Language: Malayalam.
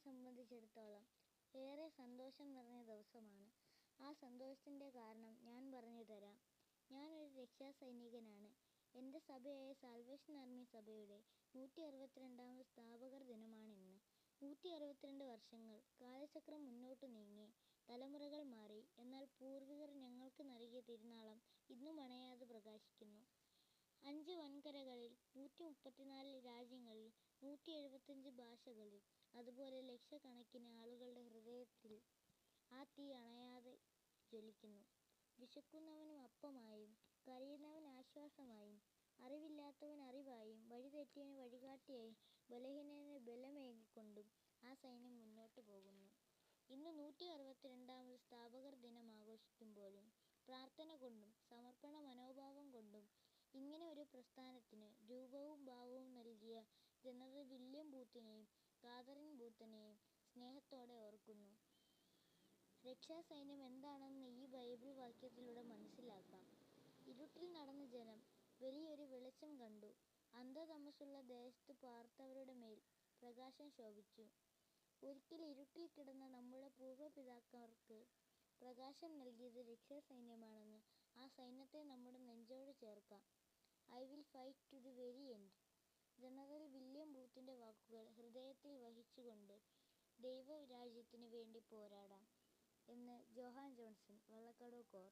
സംബന്ധിച്ചിടത്തോളം ഏറെ സന്തോഷം നിറഞ്ഞ ദിവസമാണ്. ആ സന്തോഷത്തിൻ്റെ കാരണം ഞാൻ പറഞ്ഞു തരാം. ഞാനൊരു രക്ഷാസൈനികനാണ്. എൻ്റെ സഭയായ സാൽവേഷൻ ആർമി സഭയുടെ 162ാമത് സ്ഥാപകർ ദിനമാണിന്ന്. 162 വർഷങ്ങൾ. കാലചക്രം മുന്നോട്ടു നീങ്ങി, തലമുറകൾ മാറി. എന്നാൽ പൂർവികർ ഞങ്ങൾക്ക് നൽകിയ തിരുനാളം ഇന്നും അണയാതെ പ്രകാശിക്കുന്നു. 5 വൻകരകളിൽ, 134 രാജ്യങ്ങളിൽ, 175 ഭാഷകളിൽ, അതുപോലെ ലക്ഷക്കണക്കിന് ആളുകളുടെ ഹൃദയത്തിൽ ആ തീ അണയാതെ ജ്വലിക്കുന്നു. വിശക്കുന്നവന് അപ്പമായും, കരയുന്നവന് ആശ്വാസമായും, അറിവില്ലാത്തവന് അറിവായും, വഴിതെറ്റിയവന് വഴികാട്ടിയായും, ബലഹീനന് ബലമേകിക്കൊണ്ടും ആ സൈന്യം മുന്നോട്ടു പോകുന്നു. ഇന്ന് 162ാമത് സ്ഥാപകർ ദിനം ആഘോഷിക്കുമ്പോഴും പ്രാർത്ഥന കൊണ്ടും സമർപ്പണ മനോഭാവം കൊണ്ടും ഇങ്ങനെ ഒരു പ്രസ്ഥാനത്തിന് രൂപവും ഭാവവും നൽകിയ ജനറൽ വില്യം ബൂത്തിനെയും കാതറിൻ ബൂത്തിനെയും സ്നേഹത്തോടെ ഓർക്കുന്നു. രക്ഷാസൈന്യം എന്താണെന്ന് ഈ ബൈബിൾ വാക്യത്തിലൂടെ മനസ്സിലാക്കാം. ഇരുട്ടിൽ നടന്ന ജനം വലിയൊരു വെളിച്ചം കണ്ടു. അന്ധതമസ്സുള്ള ദേശത്തു പാർത്തവരുടെ മേൽ പ്രകാശം ശോഭിച്ചു. ഒരിക്കൽ ഇരുട്ടിൽ കിടന്ന നമ്മുടെ പൂർവ്വപിതാക്കൾക്ക് പ്രകാശം നൽകിയത് രക്ഷാസൈന്യമാണെന്ന് ആ സൈന്യത്തെ നമ്മുടെ നെഞ്ചോട് ചേർക്കാം. I will fight to the very end. General William ബൂത്തിന്റെ വാക്കുകൾ ഹൃദയത്തിൽ വഹിച്ചുകൊണ്ട് ദൈവരാജ്യത്തിന് വേണ്ടി പോരാടാം എന്ന് ജോഹാൻ ജോൺസൺ, വള്ളക്കടവ് കോർ.